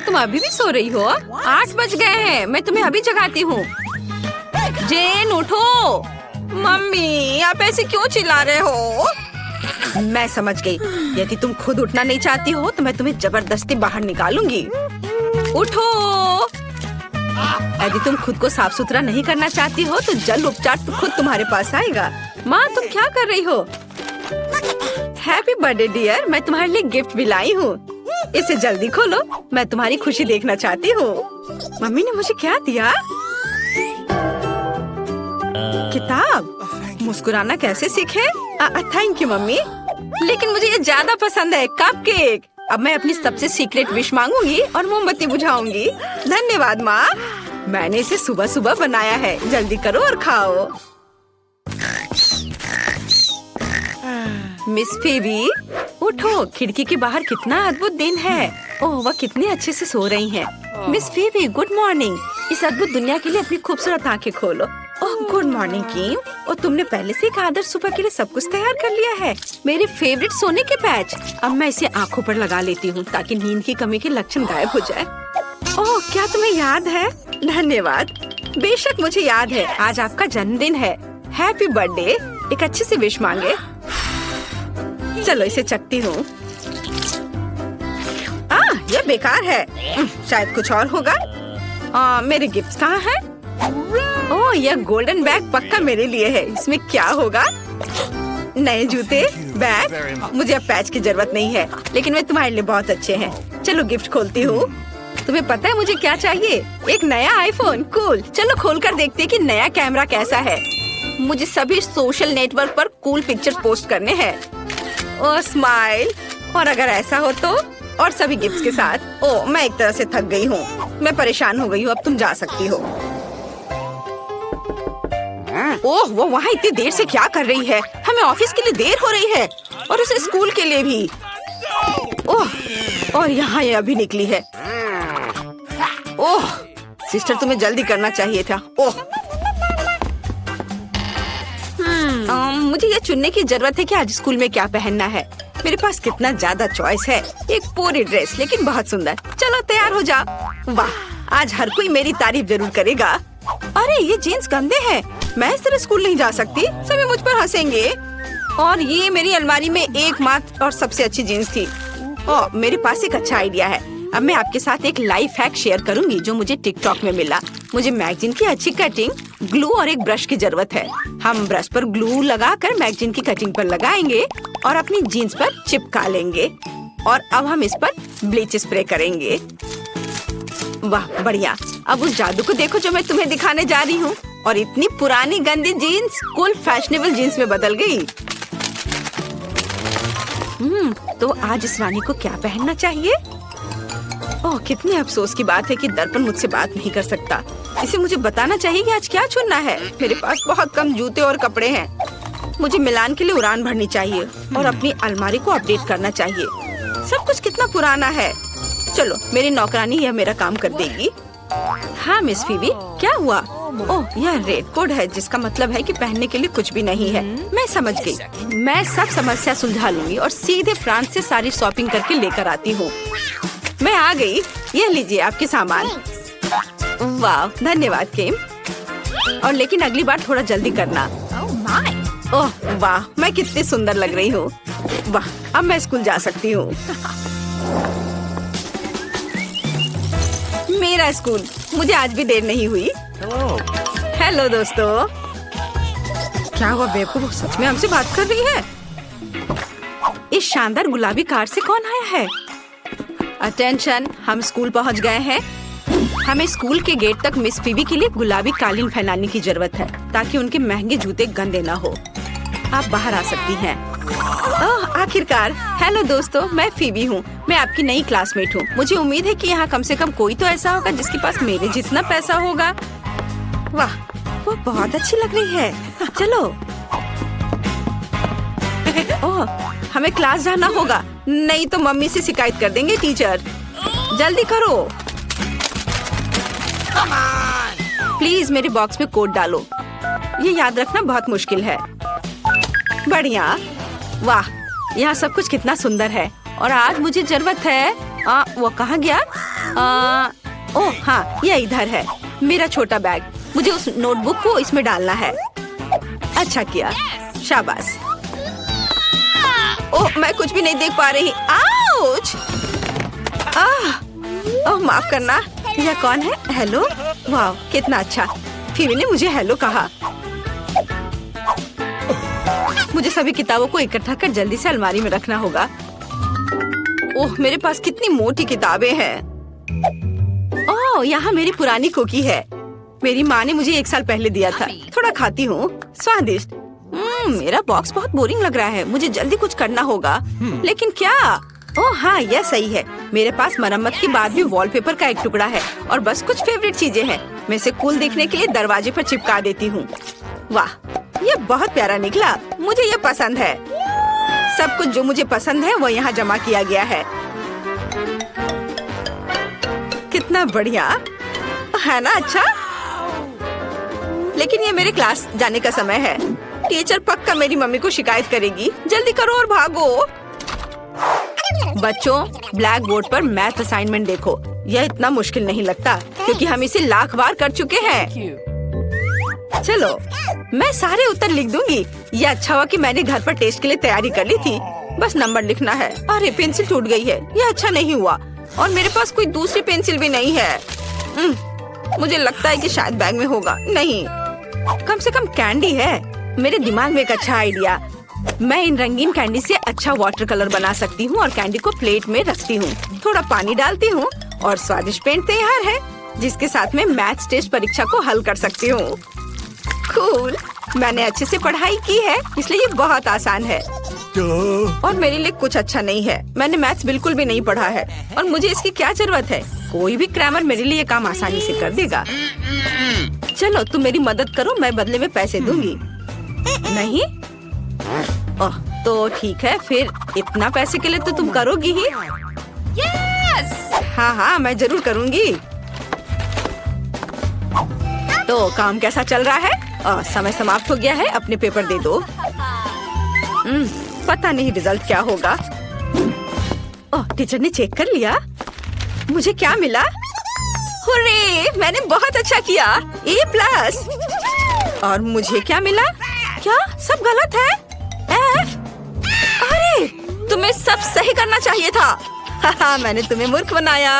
तुम अभी भी सो रही हो? 8 बज गए हैं, मैं तुम्हें अभी जगाती हूँ। जेन उठो। मम्मी आप ऐसे क्यों चिल्ला रहे हो? मैं समझ गई, यदि तुम खुद उठना नहीं चाहती हो तो मैं तुम्हें जबरदस्ती बाहर निकालूंगी। उठो। यदि तुम खुद को साफ सुथरा नहीं करना चाहती हो तो जल उपचार तो खुद तुम्हारे पास आएगा। माँ तुम क्या कर रही हो? हैप्पी बर्थडे डियर, मैं तुम्हारे लिए गिफ्ट भी लाई हूँ। इसे जल्दी खोलो, मैं तुम्हारी खुशी देखना चाहती हूँ। मम्मी ने मुझे क्या दिया? किताब। मुस्कुराना कैसे सीखे? थैंक यू मम्मी, लेकिन मुझे ये ज्यादा पसंद है, कपकेक। अब मैं अपनी सबसे सीक्रेट विश मांगूंगी और मोमबत्ती बुझाऊंगी। धन्यवाद माँ, मैंने इसे सुबह सुबह बनाया है। जल्दी करो और खाओ। मिस फेबी उठो, खिड़की के बाहर कितना अद्भुत दिन है। ओह वह कितनी अच्छे से सो रही हैं। Miss फेबी good morning. इस अद्भुत दुनिया के लिए अपनी खूबसूरत आंखें खोलो। ओह गुड मॉर्निंग किम। और तुमने पहले से एक आदर्श सुबह के लिए सब कुछ तैयार कर लिया है। मेरे फेवरेट सोने के पैच। अब मैं इसे आँखों पर लगा लेती हूँ ताकि नींद की कमी के लक्षण गायब हो जाए। ओह क्या तुम्हें याद है? धन्यवाद। बेशक मुझे याद है, आज आपका जन्मदिन है। Happy birthday. एक अच्छे से विश मांगे। चलो इसे चखती हूँ। यह बेकार है। शायद कुछ और होगा। मेरे गिफ्ट कहाँ हैं? ओह यह गोल्डन बैग पक्का मेरे लिए है। इसमें क्या होगा? नए जूते, बैग। मुझे अब पैच की जरूरत नहीं है, लेकिन वे तुम्हारे लिए बहुत अच्छे हैं। चलो गिफ्ट खोलती हूँ। तुम्हें पता है मुझे क्या चाहिए? एक नया आईफोन। कूल। चलो खोलकर देखते हैं कि नया कैमरा कैसा है। मुझे सभी सोशल नेटवर्क पर कूल पिक्चर पोस्ट करने हैं। ओह स्माइल। और अगर ऐसा हो तो? और सभी गिफ्ट्स के साथ। ओह मैं एक तरह से थक गई हूँ, मैं परेशान हो गई हूँ। अब तुम जा सकती हो। ओह वो वहाँ इतनी देर से क्या कर रही है? हमें ऑफिस के लिए देर हो रही है और उसे स्कूल के लिए भी। ओह और यहाँ ये अभी निकली है। ओह सिस्टर तुम्हें जल्दी करना चाहिए था। ओह मुझे ये चुनने की जरूरत है कि आज स्कूल में क्या पहनना है। मेरे पास कितना ज्यादा चॉइस है। एक पूरी ड्रेस, लेकिन बहुत सुंदर। चलो तैयार हो जाओ। वाह आज हर कोई मेरी तारीफ जरूर करेगा। अरे ये जीन्स गंदे हैं, मैं इस तरह स्कूल नहीं जा सकती। सभी मुझ पर हंसेंगे। और ये मेरी अलमारी में एकमात्र और सबसे अच्छी जीन्स थी। ओह मेरे पास एक अच्छा आइडिया है। अब मैं आपके साथ एक लाइफ हैक शेयर करूंगी जो मुझे टिकटॉक में मिला। मुझे मैगजीन की अच्छी कटिंग, ग्लू और एक ब्रश की जरूरत है। हम ब्रश पर ग्लू लगाकर मैगजीन की कटिंग पर लगाएंगे और अपनी जीन्स पर चिपका लेंगे। और अब हम इस पर ब्लीच स्प्रे करेंगे। वाह बढ़िया। अब उस जादू को देखो जो मैं तुम्हें दिखाने जा रही हूँ। और इतनी पुरानी गंदी जीन्स कूल फैशनेबल जीन्स में बदल गई। तो आज इस रानी को क्या पहनना चाहिए? ओह कितनी अफसोस की बात है कि दर्पण मुझसे बात नहीं कर सकता। इसे मुझे बताना चाहिए कि आज क्या चुनना है। मेरे पास बहुत कम जूते और कपड़े हैं। मुझे मिलान के लिए उड़ान भरनी चाहिए और अपनी अलमारी को अपडेट करना चाहिए। सब कुछ कितना पुराना है। चलो मेरी नौकरानी यह मेरा काम कर देगी। हाँ मिस फीबी क्या हुआ? ओह यह रेड कोड है, जिसका मतलब है कि पहनने के लिए कुछ भी नहीं है। मैं समझ गई। मैं सब समस्या सुलझा लूंगी और सीधे फ्रांस से सारी शॉपिंग करके लेकर आती हूँ। मैं आ गई। यह लीजिए आपके सामान। वाह धन्यवाद किम। और लेकिन अगली बार थोड़ा जल्दी करना। ओह वाह मैं कितनी सुंदर लग रही हूँ। वाह अब मैं स्कूल जा सकती हूँ। मेरा स्कूल। मुझे आज भी देर नहीं हुई। हेलो दोस्तों। क्या हुआ बेवकूफ सच में हमसे बात कर रही है? इस शानदार गुलाबी कार से कौन आया है? अटेंशन हम स्कूल पहुंच गए हैं। हमें स्कूल के गेट तक मिस फीबी के लिए गुलाबी कालीन फैलाने की जरूरत है ताकि उनके महंगे जूते गंदे ना हो। आप बाहर आ सकती हैं। ओह आखिरकार। हेलो दोस्तों मैं फीबी हूँ। मैं आपकी नई क्लासमेट हूँ। मुझे उम्मीद है कि यहाँ कम से कम कोई तो ऐसा होगा जिसके पास मेरे जितना पैसा होगा। वाह वो बहुत अच्छी लग रही है। चलो। ओह हमें क्लास जाना होगा, नहीं तो मम्मी से शिकायत कर देंगे टीचर। जल्दी करो। प्लीज मेरे बॉक्स में कोड डालो। ये याद रखना बहुत मुश्किल है। बढ़िया। वाह यहाँ सब कुछ कितना सुंदर है। और आज मुझे जरूरत है। वो कहाँ गया? ओह हाँ, ये इधर है मेरा छोटा बैग। मुझे उस नोटबुक को इसमें डालना है। अच्छा किया, शाबाश। ओह, मैं कुछ भी नहीं देख पा रही। आउच! ओह, माफ करना। यह कौन है? हेलो। वाह, कितना अच्छा। फीवी ने मुझे हेलो कहा। मुझे सभी किताबों को इकट्ठा कर जल्दी से अलमारी में रखना होगा। ओह, मेरे पास कितनी मोटी किताबें हैं। ओह, यहाँ मेरी पुरानी कुकी है। मेरी माँ ने मुझे 1 साल पहले दिया था। थोड़ा खाती हूँ। स्वादिष्ट। मेरा बॉक्स बहुत बोरिंग लग रहा है। मुझे जल्दी कुछ करना होगा। लेकिन क्या? ओह हाँ, यह सही है। मेरे पास मरम्मत के बाद भी वॉलपेपर का एक टुकड़ा है और बस कुछ फेवरेट चीजें हैं। मैं इसे कूल देखने के लिए दरवाजे पर चिपका देती हूँ। वाह, ये बहुत प्यारा निकला। मुझे ये पसंद है। सब कुछ जो मुझे पसंद है वो यहाँ जमा किया गया है। कितना बढ़िया है ना? अच्छा, लेकिन ये मेरे क्लास जाने का समय है। टीचर पक्का मेरी मम्मी को शिकायत करेगी। जल्दी करो और भागो। बच्चों, ब्लैक बोर्ड पर मैथ असाइनमेंट देखो। यह इतना मुश्किल नहीं लगता क्योंकि हम इसे लाख बार कर चुके हैं। चलो, मैं सारे उत्तर लिख दूंगी। यह अच्छा हुआ कि मैंने घर पर टेस्ट के लिए तैयारी कर ली थी। बस नंबर लिखना है। अरे, पेंसिल टूट गई है। यह अच्छा नहीं हुआ और मेरे पास कोई दूसरी पेंसिल भी नहीं है। मुझे लगता है कि शायद बैग में होगा। नहीं, कम से कम कैंडी है। मेरे दिमाग में एक अच्छा आइडिया। मैं इन रंगीन कैंडी से अच्छा वाटर कलर बना सकती हूँ और कैंडी को प्लेट में रखती हूँ। थोड़ा पानी डालती हूँ और स्वादिष्ट पेंट तैयार है, जिसके साथ मैं मैथ्स टेस्ट परीक्षा को हल कर सकती हूँ। कूल। मैंने अच्छे से पढ़ाई की है, इसलिए ये बहुत आसान है। और मेरे लिए कुछ अच्छा नहीं है। मैंने मैथ्स बिल्कुल भी नहीं पढ़ा है और मुझे इसकी क्या जरूरत है। कोई भी क्रैमर मेरे लिए काम आसानी से कर देगा। चलो, तुम मेरी मदद करो, मैं बदले में पैसे दूंगी। नहीं? ओह, तो ठीक है फिर। इतना पैसे के लिए तो तुम करोगी ही। हाँ हाँ, मैं जरूर करूंगी। तो काम कैसा चल रहा है? समय समाप्त हो गया है। अपने पेपर दे दो। पता नहीं रिजल्ट क्या होगा। ओह, टीचर ने चेक कर लिया। मुझे क्या मिला? हुर्रे, मैंने बहुत अच्छा किया। A+। और मुझे क्या मिला? क्या सब गलत है? F। अरे, तुम्हें सब सही करना चाहिए था। हाहा, मैंने तुम्हें मूर्ख बनाया।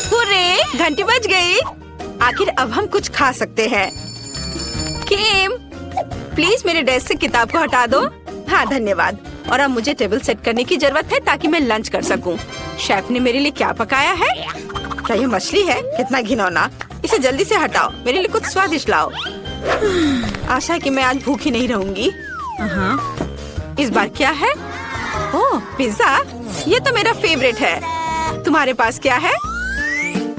हुर्रे, घंटी बज गई। आखिर अब हम कुछ खा सकते हैं। किम, प्लीज मेरे डेस्क से किताब को हटा दो। हाँ, धन्यवाद। और अब मुझे टेबल सेट करने की जरूरत है ताकि मैं लंच कर सकूं। शेफ ने मेरे लिए क्या पकाया है? क्या ये मछली है? कितना घिनौना। इसे जल्दी से हटाओ। मेरे लिए कुछ स्वादिष्ट लाओ। आशा है कि मैं आज भूखी नहीं रहूंगी। इस बार क्या है? ओह, पिज्जा। ये तो मेरा फेवरेट है। तुम्हारे पास क्या है?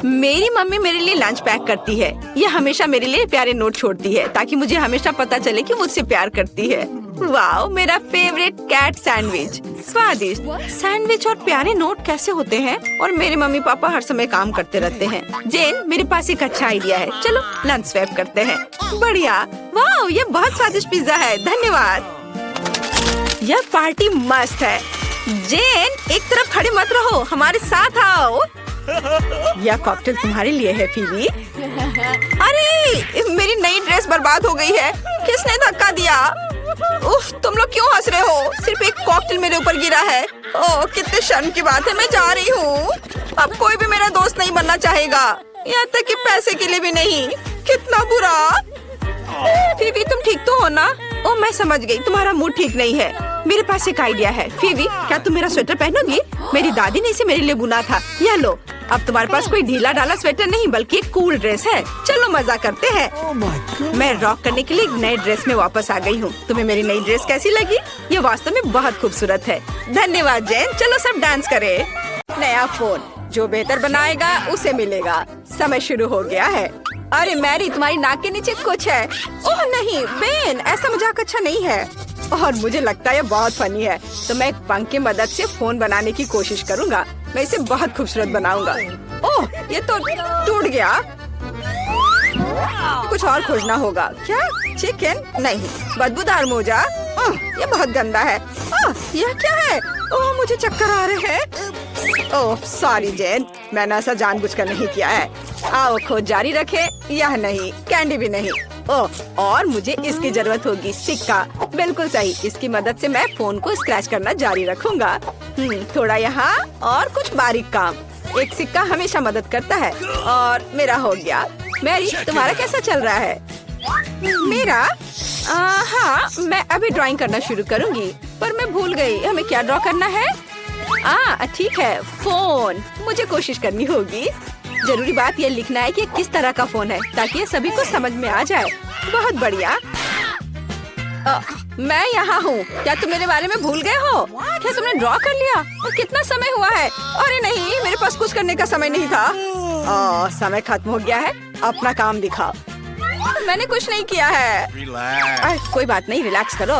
मेरी मम्मी मेरे लिए लंच पैक करती है। ये हमेशा मेरे लिए प्यारे नोट छोड़ती है ताकि मुझे हमेशा पता चले कि मुझसे प्यार करती है। वाओ, मेरा फेवरेट कैट सैंडविच। स्वादिष्ट। सैंडविच और प्यारे नोट कैसे होते हैं? और मेरे मम्मी पापा हर समय काम करते रहते हैं। जेन, मेरे पास एक अच्छा आइडिया है। चलो लंच स्वैप करते हैं। बढ़िया। वाओ, ये बहुत स्वादिष्ट पिज्जा है। धन्यवाद। यह पार्टी मस्त है। जेन, एक तरफ खड़े मत रहो, हमारे साथ आओ। यह कॉकटेल तुम्हारे लिए है फीवी। अरे, मेरी नई ड्रेस बर्बाद हो गई है। किसने धक्का दिया? उफ, तुम लोग क्यों हंस रहे हो? सिर्फ एक कॉकटेल मेरे ऊपर गिरा है। ओह, कितने शर्म की बात है। मैं जा रही हूँ। अब कोई भी मेरा दोस्त नहीं बनना चाहेगा, यहाँ तक कि पैसे के लिए भी नहीं। कितना बुरा। फीवी, तुम ठीक तो हो ना? ओह, मैं समझ गई, तुम्हारा मूड ठीक नहीं है। मेरे पास एक आइडिया है। फीवी, क्या तुम मेरा स्वेटर पहनोगी? मेरी दादी ने इसे मेरे लिए बुना था। यह लो। अब तुम्हारे पास कोई ढीला ढाला स्वेटर नहीं बल्कि एक कूल ड्रेस है। चलो मजा करते हैं। मैं रॉक करने के लिए एक नए ड्रेस में वापस आ गई हूँ। तुम्हें मेरी नई ड्रेस कैसी लगी? ये वास्तव में बहुत खूबसूरत है। धन्यवाद जैन। चलो सब डांस करें। नया फोन जो बेहतर बनाएगा उसे मिलेगा। समय शुरू हो गया है। अरे मैरी, तुम्हारी नाक के नीचे कुछ है। ओह नहीं बेन, ऐसा मजाक अच्छा नहीं है। और मुझे लगता है ये बहुत फनी है, तो मैं एक पंख की मदद से फोन बनाने की कोशिश करूंगा। मैं इसे बहुत खूबसूरत बनाऊंगा। ओह, ये तो टूट गया। कुछ और खोजना होगा। क्या? चिकन? नहीं, बदबूदार मोजा। ओह, ये बहुत गंदा है। ओह, यह क्या है? ओह मुझे चक्कर आ रहे हैं। ओह सॉरी जेन, मैंने ऐसा जानबूझकर नहीं किया है। आओ खोज जारी रखे। यह नहीं, कैंडी भी नहीं। ओह और मुझे इसकी जरूरत होगी। सिक्का, बिल्कुल सही। इसकी मदद से मैं फोन को स्क्रैच करना जारी रखूंगा। थोड़ा यहाँ और कुछ बारीक काम। एक सिक्का हमेशा मदद करता है। और मेरा हो गया। मैरी, तुम्हारा कैसा चल रहा है? मेरा हाँ, मैं अभी ड्राइंग करना शुरू करूंगी, पर मैं भूल गई हमें क्या ड्रॉ करना है। ठीक है, फोन। मुझे कोशिश करनी होगी। जरूरी बात ये लिखना है कि किस तरह का फोन है, ताकि ये सभी को समझ में आ जाए। बहुत बढ़िया। मैं यहाँ हूँ। क्या तुम मेरे बारे में भूल गए हो? क्या तुमने ड्रॉ कर लिया? और कितना समय हुआ है? अरे नहीं, मेरे पास कुछ करने का समय नहीं था। समय खत्म हो गया है। अपना काम दिखाओ। मैंने कुछ नहीं किया है। कोई बात नहीं, रिलैक्स करो।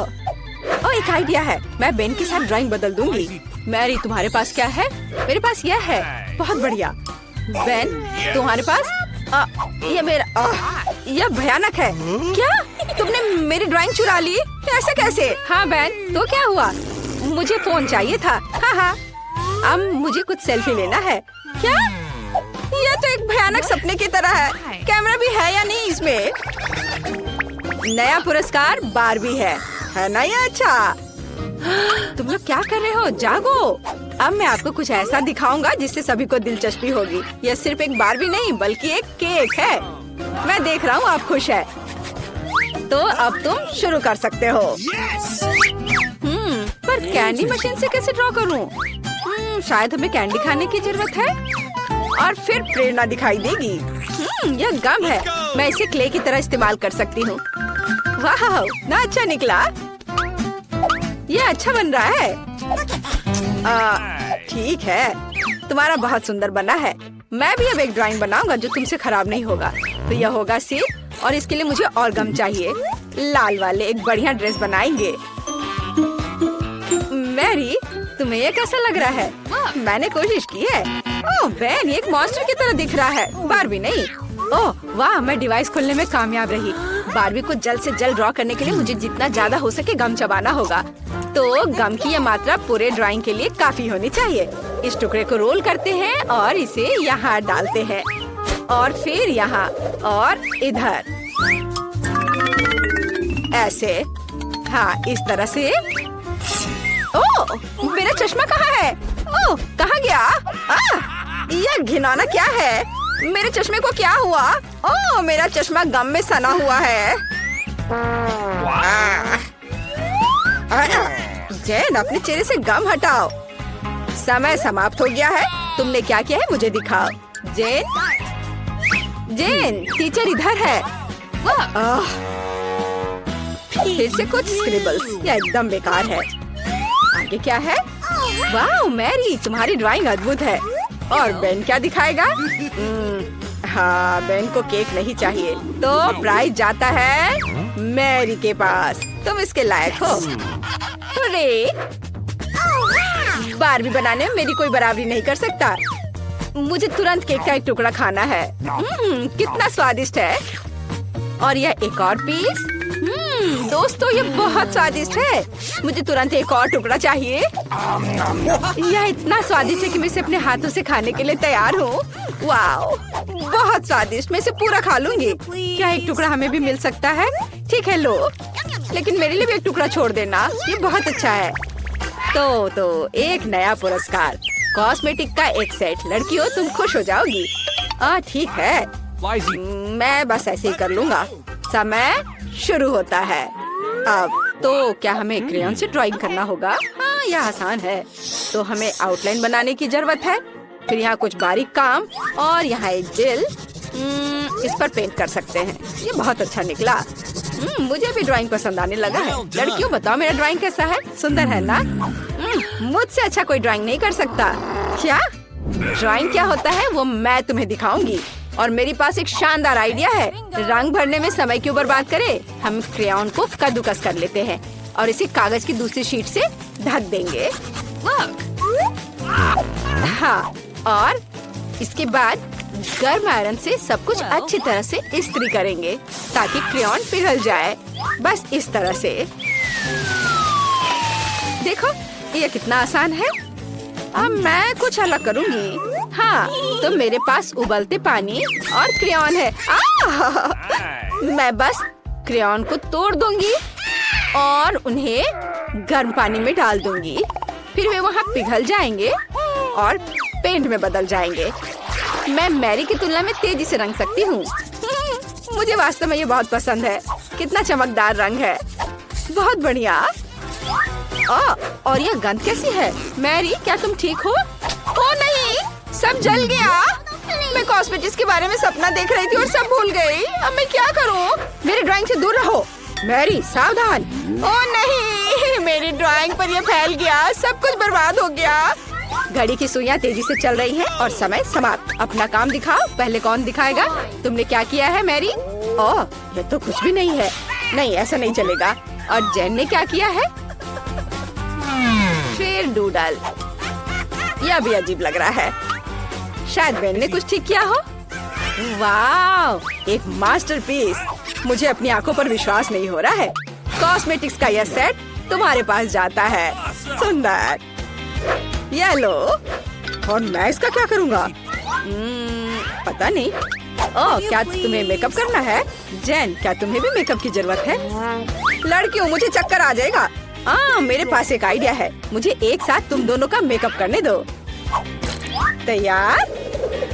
एक आइडिया है। मैं बेन के साथ ड्राइंग बदल दूंगी। मैरी, तुम्हारे पास क्या है? मेरे पास यह है। बहुत बढ़िया। बेन, तुम्हारे पास? ये मेरा यह भयानक है। क्या तुमने मेरी ड्राइंग चुरा ली? ऐसा कैसे? हाँ बेन, तो क्या हुआ? मुझे फोन चाहिए था। हाँ, अब मुझे कुछ सेल्फी लेना है। क्या? यह तो एक भयानक सपने की तरह है। कैमरा भी है या नहीं इसमें? नया पुरस्कार बारबी है ना? ये अच्छा। तुम लोग क्या कर रहे हो? जागो। अब मैं आपको कुछ ऐसा दिखाऊंगा जिससे सभी को दिलचस्पी होगी। यह सिर्फ एक बारबी नहीं, बल्कि एक केक है। मैं देख रहा हूँ आप खुश है, तो अब तुम शुरू कर सकते हो। पर कैंडी मशीन से कैसे ड्रॉ करूँ? शायद हमें कैंडी खाने की जरूरत है और फिर प्रेरणा दिखाई देगी। यह गम है। मैं इसे क्ले की तरह इस्तेमाल कर सकती हूँ। वाह, ना अच्छा निकला। यह अच्छा बन रहा है। ठीक है, तुम्हारा बहुत सुंदर बना है। मैं भी अब एक ड्राइंग बनाऊंगा जो तुमसे खराब नहीं होगा। तो यह होगा सिर, और इसके लिए मुझे और गम चाहिए। लाल वाले एक बढ़िया ड्रेस बनाएंगे। मैरी, तुम्हें ये कैसा लग रहा है? मैंने कोशिश की है। ओह बेन, एक मॉन्स्टर की तरह दिख रहा है, बारबी नहीं। ओह वाह, मैं डिवाइस खोलने में कामयाब रही। बारबी को जल्द से जल्द ड्रॉ करने के लिए मुझे जितना ज्यादा हो सके गम चबाना होगा। तो गम की यह मात्रा पूरे ड्राइंग के लिए काफी होनी चाहिए। इस टुकड़े को रोल करते हैं और इसे यहाँ डालते हैं, और फिर यहाँ और इधर ऐसे। हाँ, इस तरह से। ओह, मेरा चश्मा कहाँ है? ओह, कहाँ गया? यह घिनौना क्या है? मेरे चश्मे को क्या हुआ? ओह, मेरा चश्मा गम में सना हुआ है। जेन, अपने चेहरे से गम हटाओ। समय समाप्त हो गया है। तुमने क्या किया है मुझे दिखाओ। जेन, टीचर इधर है। फिर से कुछ स्क्रिबल्स। यह एकदम बेकार है। आगे क्या है? वाह मैरी, तुम्हारी ड्राइंग अद्भुत है। और बेन क्या दिखाएगा? हाँ, बेन को केक नहीं चाहिए, तो प्राइज जाता है मैरी के पास। तुम इसके लायक हो। अरे, बारबी बनाने में मेरी कोई बराबरी नहीं कर सकता। मुझे तुरंत केक का एक टुकड़ा खाना है। कितना स्वादिष्ट है। और यह एक और पीस। दोस्तों, ये बहुत स्वादिष्ट है। मुझे तुरंत एक और टुकड़ा चाहिए। यह इतना स्वादिष्ट है कि मैं इसे अपने हाथों से खाने के लिए तैयार हूँ। वाओ, बहुत स्वादिष्ट। मैं इसे पूरा खा लूंगी। क्या एक टुकड़ा हमें भी मिल सकता है? ठीक है, लो, लेकिन मेरे लिए भी एक टुकड़ा छोड़ देना। ये बहुत अच्छा है। तो एक नया पुरस्कार, कॉस्मेटिक का एक सेट। लड़कियों, तुम खुश हो जाओगी। ठीक है, मैं बस ऐसे ही कर लूंगा। समय शुरू होता है। अब तो क्या हमें क्रेयॉन से ड्राइंग करना होगा? हाँ, यह आसान है। तो हमें आउटलाइन बनाने की जरूरत है। फिर यहाँ कुछ बारीक काम, और यहाँ एक दिल। इस पर पेंट कर सकते हैं। ये बहुत अच्छा निकला। मुझे भी ड्राइंग पसंद आने लगा है। लड़कियों, बताओ मेरा ड्राइंग कैसा है? सुंदर है ना? मुझसे अच्छा कोई ड्राइंग नहीं कर सकता। क्या ड्राइंग क्या होता है वो मैं तुम्हें दिखाऊंगी। और मेरे पास एक शानदार आइडिया है। रंग भरने में समय क्यों बर्बाद करें? हम क्रेयॉन को कद्दूकस कर लेते हैं और इसे कागज की दूसरी शीट से ढक देंगे। हाँ, और इसके बाद गर्म आयरन से सब कुछ अच्छी तरह से इस्त्री करेंगे ताकि क्रेयॉन पिघल जाए। बस इस तरह से। देखो, ये कितना आसान है। अब मैं कुछ अलग करूंगी। हाँ, तो मेरे पास उबलते पानी और क्रेयॉन है। मैं बस क्रेयॉन को तोड़ दूंगी और उन्हें गर्म पानी में डाल दूंगी। फिर वे वहाँ पिघल जाएंगे और पेंट में बदल जाएंगे। मैं मैरी की तुलना में तेजी से रंग सकती हूँ। मुझे वास्तव में ये बहुत पसंद है। कितना चमकदार रंग है, बहुत बढ़िया। और ये गंध कैसी है? मैरी, क्या तुम ठीक हो? ओ नहीं, सब जल गया। मैं कॉस्मेटिक्स के बारे में सपना देख रही थी और सब भूल गई। अब मैं क्या करूं? मेरी ड्राइंग से दूर रहो। मैरी, सावधान। ओ नहीं, मेरी ड्राइंग पर ये फैल गया, सब कुछ बर्बाद हो गया। घड़ी की सुइयां तेजी से चल रही हैं और समय समाप्त। अपना काम दिखाओ। पहले कौन दिखाएगा? तुमने क्या किया है मैरी? ओह, ये तो कुछ भी नहीं है। नहीं, ऐसा नहीं चलेगा। और जेन ने क्या किया है? फिर डूडल। यह भी अजीब लग रहा है। शायद बेन ने कुछ ठीक किया हो। वाह, एक मास्टरपीस। मुझे अपनी आंखों पर विश्वास नहीं हो रहा है। कॉस्मेटिक्स का यह सेट तुम्हारे पास जाता है। सुंदर। ये लो। और मैं इसका क्या करूँगा? पता नहीं। ओह, क्या तुम्हें मेकअप करना है? जेन, क्या तुम्हें भी मेकअप की जरूरत है? लड़कियों, मुझे चक्कर आ जाएगा। मेरे पास एक आइडिया है। मुझे एक साथ तुम दोनों का मेकअप करने दो। तैयार?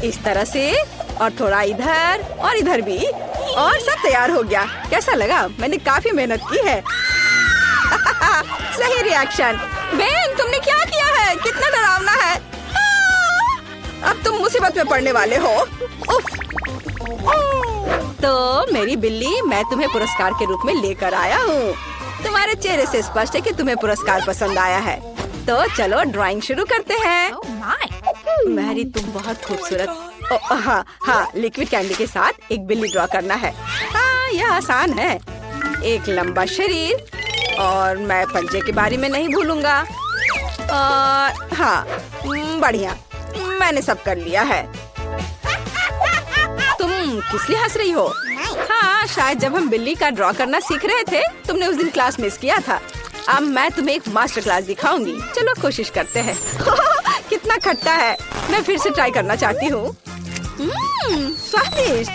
इस तरह से, और थोड़ा इधर और इधर भी, और सब तैयार हो गया। कैसा लगा? मैंने काफी मेहनत की है। सही रिएक्शन। बेन, तुमने क्या किया है? कितना डरावना है। अब तुम मुसीबत में पड़ने वाले हो। उफ। तो मेरी बिल्ली, मैं तुम्हें पुरस्कार के रूप में लेकर आया हूँ। तुम्हारे चेहरे से स्पष्ट है कि तुम्हें पुरस्कार पसंद आया है। तो चलो ड्राइंग शुरू करते हैं। मैरी, तुम बहुत खूबसूरत। हाँ, लिक्विड कैंडी के साथ एक बिल्ली ड्रॉ करना है। हाँ, यह आसान है। एक लंबा शरीर, और मैं पंजे के बारे में नहीं भूलूंगा। और हाँ, बढ़िया, मैंने सब कर लिया है। तुम किस लिए हंस रही हो? हाँ, शायद जब हम बिल्ली का ड्रॉ करना सीख रहे थे, तुमने उस दिन क्लास मिस किया था। अब मैं तुम्हें एक मास्टर क्लास दिखाऊंगी। चलो कोशिश करते हैं। कितना खट्टा है। मैं फिर से ट्राई करना चाहती हूँ। स्वादिष्ट।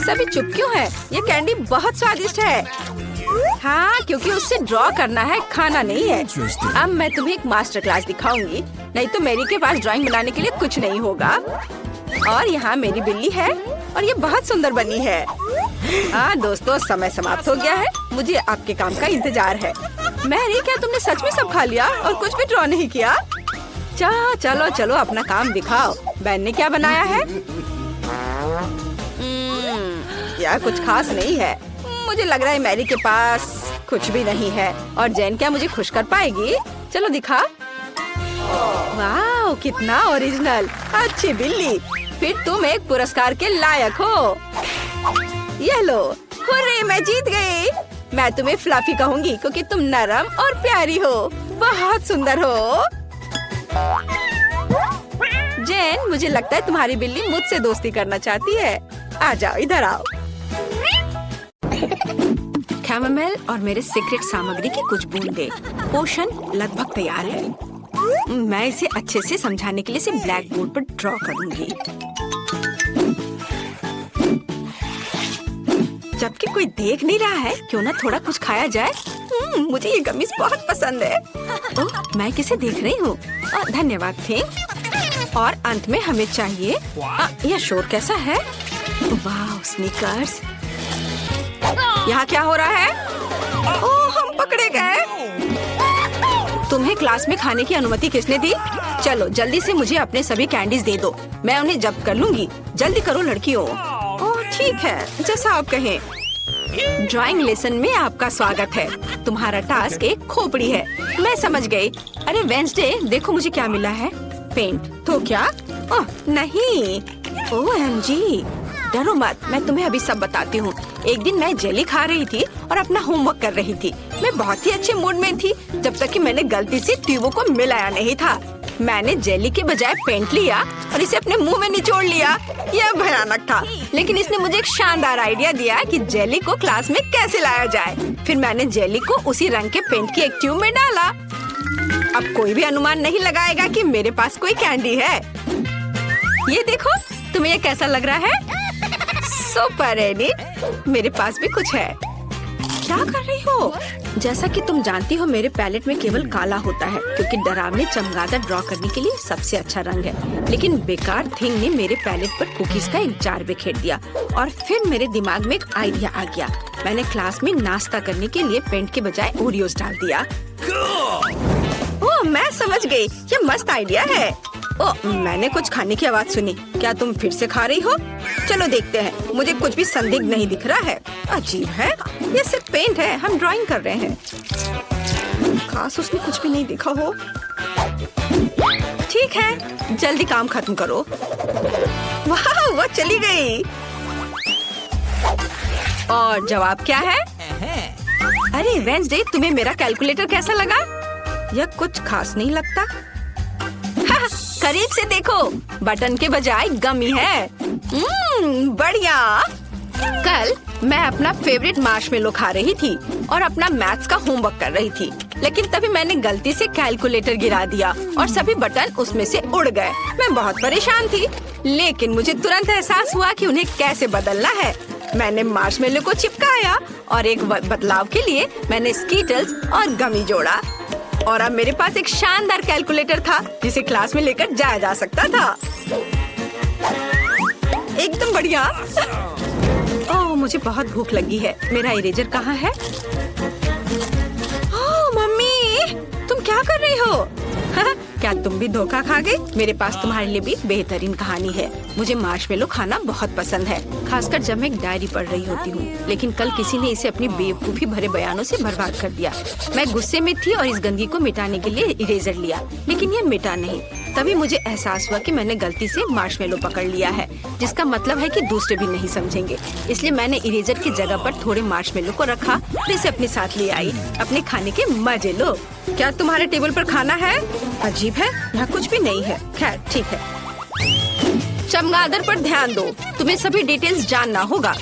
सभी चुप क्यों हैं? ये कैंडी बहुत स्वादिष्ट है। हाँ, क्योंकि उससे ड्रॉ करना है, खाना नहीं है। अब मैं तुम्हें एक मास्टर क्लास दिखाऊंगी, नहीं तो मेरी के पास ड्राइंग बनाने के लिए कुछ नहीं होगा। और यहाँ मेरी बिल्ली है और ये बहुत सुंदर बनी है। दोस्तों, समय समाप्त हो गया है। मुझे आपके काम का इंतजार है। मैरी, क्या तुमने सच में सब खा लिया और कुछ भी ड्रॉ नहीं किया? चलो चलो, अपना काम दिखाओ। बेन ने क्या बनाया है? यह कुछ खास नहीं है। मुझे लग रहा है मैरी के पास कुछ भी नहीं है। और जेन क्या मुझे खुश कर पाएगी? चलो दिखा। वाह, कितना ओरिजिनल। अच्छी बिल्ली, फिर तुम एक पुरस्कार के लायक हो। ये लो। हुर्रे, मैं जीत गई। मैं तुम्हें फ्लफी कहूंगी क्योंकि तुम नरम और प्यारी हो। बहुत सुंदर हो। जेन, मुझे लगता है तुम्हारी बिल्ली मुझसे दोस्ती करना चाहती है। आ जाओ, इधर आओ। कैमोमाइल और मेरे सीक्रेट सामग्री की कुछ बूंदे। पोशन लगभग तैयार है। मैं इसे अच्छे से समझाने के लिए इसे ब्लैक बोर्ड पर ड्रॉ करूंगी। जबकि कोई देख नहीं रहा है, क्यों ना थोड़ा कुछ खाया जाए। मुझे ये गमीज बहुत पसंद है। मैं किसे देख रही हूँ? धन्यवाद थे। और अंत में हमें चाहिए यह शोर कैसा है? वाह, स्नीकर्स। यहाँ क्या हो रहा है? ओह, हम पकड़े गए। तुम्हें क्लास में खाने की अनुमति किसने दी? चलो जल्दी से मुझे अपने सभी कैंडीज दे दो। मैं उन्हें जब्त कर लूंगी। जल्दी करो लड़कियों। ओह ठीक है, जैसा आप कहें। ड्राइंग लेसन में आपका स्वागत है। तुम्हारा टास्क एक खोपड़ी है। मैं समझ गई। अरे वेंसडे, देखो मुझे क्या मिला है। पेंट। तो क्या? ओह नहीं। OMG, डरो मत, मैं तुम्हें अभी सब बताती हूँ। एक दिन मैं जेली खा रही थी और अपना होमवर्क कर रही थी। मैं बहुत ही अच्छे मूड में थी जब तक कि मैंने गलती से ट्यूबों को मिलाया नहीं था। मैंने जेली के बजाय पेंट लिया और इसे अपने मुंह में निचोड़ लिया। यह भयानक था, लेकिन इसने मुझे एक शानदार आइडिया दिया कि जेली को क्लास में कैसे लाया जाए। फिर मैंने जेली को उसी रंग के पेंट की एक ट्यूब में डाला। अब कोई भी अनुमान नहीं लगाएगा कि मेरे पास कोई कैंडी है। ये देखो, तुम्हें ये कैसा लग रहा है? सुपर एनिट, मेरे पास भी कुछ है। क्या कर रही हो? जैसा कि तुम जानती हो, मेरे पैलेट में केवल काला होता है क्योंकि डरावने चमगादड़ ड्रॉ करने के लिए सबसे अच्छा रंग है। लेकिन बेकार थिंग ने मेरे पैलेट पर कुकीज का एक जार बिखेर दिया और फिर मेरे दिमाग में एक आइडिया आ गया। मैंने क्लास में नाश्ता करने के लिए पेंट के बजाय ओरियोस डाल दिया। ओह, मैं समझ गई, ये मस्त आइडिया है। ओह, मैंने कुछ खाने की आवाज सुनी। क्या तुम फिर से खा रही हो? चलो देखते हैं। मुझे कुछ भी संदिग्ध नहीं दिख रहा है। अजीब है, ये सिर्फ पेंट है, हम ड्राइंग कर रहे हैं। खास उसमें कुछ भी नहीं दिखा हो। ठीक है, जल्दी काम खत्म करो। वाह, वो चली गई। और जवाब क्या है? अरे वेंसडे, तुम्हें मेरा कैलकुलेटर कैसा लगा? यह कुछ खास नहीं लगता। करीब से देखो, बटन के बजाय गमी है। बढ़िया। कल मैं अपना फेवरेट मार्शमेलो खा रही थी और अपना मैथ्स का होमवर्क कर रही थी, लेकिन तभी मैंने गलती से कैलकुलेटर गिरा दिया और सभी बटन उसमें से उड़ गए। मैं बहुत परेशान थी, लेकिन मुझे तुरंत एहसास हुआ कि उन्हें कैसे बदलना है। मैंने मार्शमेलो को चिपकाया और एक बदलाव के लिए मैंने स्कीटल्स और गमी जोड़ा और अब मेरे पास एक शानदार कैलकुलेटर था जिसे क्लास में लेकर जाया जा सकता था। एकदम बढ़िया। ओह, मुझे बहुत भूख लगी है। मेरा इरेजर कहाँ है? ओह मम्मी, तुम क्या कर रही हो? क्या तुम भी धोखा खा गई? मेरे पास तुम्हारे लिए भी बेहतरीन कहानी है। मुझे मार्शमेलो खाना बहुत पसंद है, खासकर जब मैं एक डायरी पढ़ रही होती हूँ। लेकिन कल किसी ने इसे अपनी बेवकूफी भरे बयानों से बर्बाद कर दिया। मैं गुस्से में थी और इस गंदगी को मिटाने के लिए इरेजर लिया, लेकिन ये मिटा नहीं। तभी मुझे एहसास हुआ कि मैंने गलती से मार्शमेलो पकड़ लिया है, जिसका मतलब है कि दूसरे भी नहीं समझेंगे। इसलिए मैंने इरेजर की जगह पर थोड़े मार्शमेलो को रखा और इसे अपने साथ ले आई। अपने खाने के मजे लो। क्या तुम्हारे टेबल पर खाना है? अजीब है, यहाँ कुछ भी नहीं है। खैर ठीक है। चमगादड़ पर ध्यान दो, तुम्हें सभी डिटेल्स जानना होगा।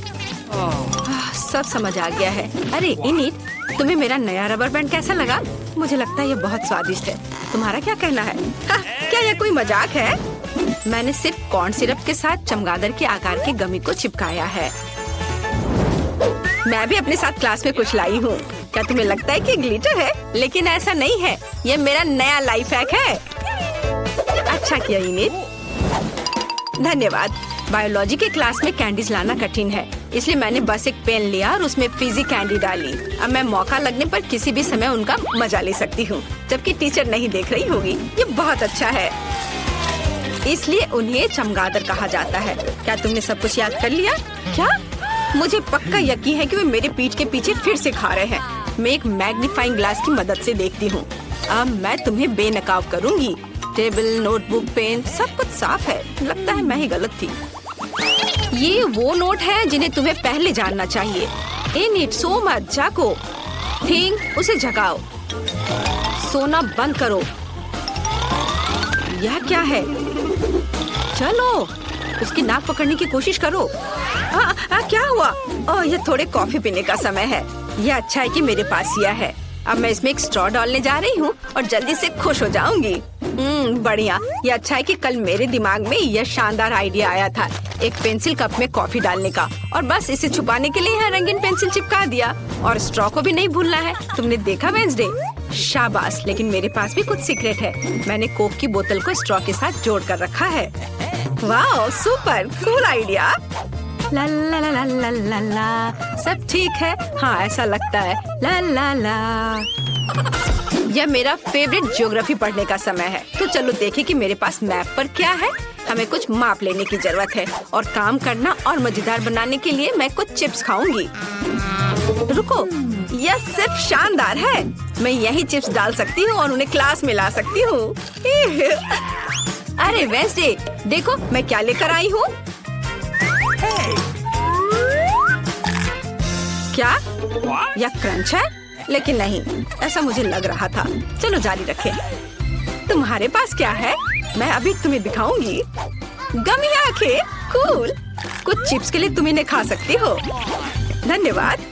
सब समझ आ गया है। अरे इनिट, तुम्हें मेरा नया रबर बैंड कैसा लगा? मुझे लगता है ये बहुत स्वादिष्ट है। तुम्हारा क्या कहना है? क्या यह कोई मजाक है? मैंने सिर्फ कॉर्न सिरप के साथ चमगादड़ के आकार के गमी को चिपकाया है। मैं भी अपने साथ क्लास में कुछ लाई हूँ। क्या तुम्हें लगता है कि ग्लिटर है? लेकिन ऐसा नहीं है, ये मेरा नया लाइफ हैक है। अच्छा किया इनिट, धन्यवाद। बायोलॉजी के क्लास में कैंडीज लाना कठिन है, इसलिए मैंने बस एक पेन लिया और उसमें फिजी कैंडी डाली। अब मैं मौका लगने पर किसी भी समय उनका मजा ले सकती हूँ, जबकि टीचर नहीं देख रही होगी। ये बहुत अच्छा है, इसलिए उन्हें चमगादड़ कहा जाता है। क्या तुमने सब कुछ याद कर लिया? क्या? मुझे पक्का यकीन है कि वे मेरे पीठ के पीछे फिर से खा रहे हैं। मैं एक मैग्नीफाइंग ग्लास की मदद से देखती हूँ। अब मैं तुम्हें बेनकाब करूँगी। टेबल, नोटबुक, पेन, सब कुछ साफ है। लगता है मैं ही गलत थी। ये वो नोट है जिन्हें तुम्हें पहले जानना चाहिए। इनिट, सो मत, जागो। थिंग, उसे जगाओ। सोना बंद करो। यह क्या है? चलो, उसकी नाक पकड़ने की कोशिश करो। क्या हुआ? ओह, ये थोड़े कॉफी पीने का समय है। यह अच्छा है कि मेरे पास यह है। अब मैं इसमें एक स्ट्रॉ डालने जा रही हूँ और जल्दी से खुश हो जाऊंगी। बढ़िया। ये अच्छा है कि कल मेरे दिमाग में यह शानदार आइडिया आया था, एक पेंसिल कप में कॉफी डालने का, और बस इसे छुपाने के लिए यहाँ रंगीन पेंसिल चिपका दिया। और स्ट्रॉ को भी नहीं भूलना है। तुमने देखा वेंसडे? शाबाश। लेकिन मेरे पास भी कुछ सीक्रेट है। मैंने कोक की बोतल को स्ट्रॉ के साथ जोड़ कर रखा है। वाह, सुपर कूल आइडिया। ला ला ला ला ला ला ला। सब ठीक है? हाँ, ऐसा लगता है। ला ला ला। यह मेरा फेवरेट ज्योग्राफी पढ़ने का समय है। तो चलो देखें कि मेरे पास मैप पर क्या है। हमें कुछ माप लेने की जरूरत है और काम करना और मजेदार बनाने के लिए मैं कुछ चिप्स खाऊंगी। रुको, यह सिर्फ शानदार है। मैं यही चिप्स डाल सकती हूँ और उन्हें क्लास में ला सकती हूँ। अरे वेंसडे, देखो मैं क्या लेकर आई हूँ। क्या यह क्रंच है? लेकिन नहीं, ऐसा मुझे लग रहा था। चलो जारी रखें। तुम्हारे पास क्या है? मैं अभी तुम्हें दिखाऊंगी। गमी आंखें, कूल। कुछ चिप्स के लिए तुम इन्हें खा सकती हो। धन्यवाद।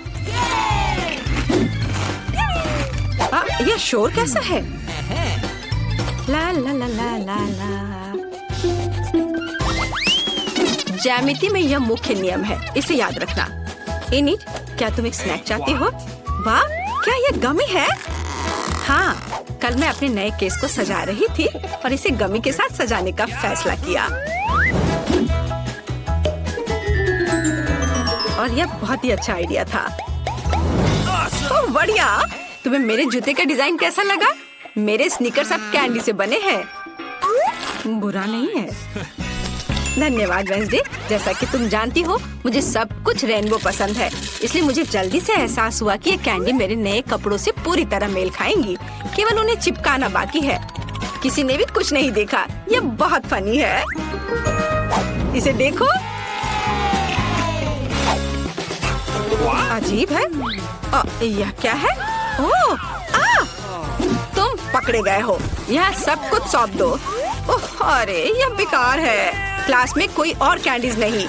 यह शोर कैसा है? ला ला ला ला ला ला। ज्यामिति में यह मुख्य नियम है, इसे याद रखना। इनिट, क्या तुम एक स्नैक चाहती हो? वाह, क्या यह गमी है? हाँ, कल मैं अपने नए केस को सजा रही थी और इसे गमी के साथ सजाने का फैसला किया। और यह बहुत ही अच्छा आइडिया था। ओह बढ़िया! तुम्हें मेरे जूते का डिजाइन कैसा लगा? मेरे स्नीकर्स अब कैंडी से बने हैं। बुरा नहीं है। धन्यवाद वेंसडे। जैसा कि तुम जानती हो, मुझे सब कुछ रेनबो पसंद है, इसलिए मुझे जल्दी से एहसास हुआ कि ये कैंडी मेरे नए कपड़ों से पूरी तरह मेल खाएंगी। केवल उन्हें चिपकाना बाकी है। किसी ने भी कुछ नहीं देखा। यह बहुत फनी है। इसे देखो। अजीब है। यह क्या है? ओह, तुम पकड़े गए हो। यह सब कुछ सौंप दो। ओह, अरे यह बेकार है। क्लास में कोई और कैंडीज नहीं।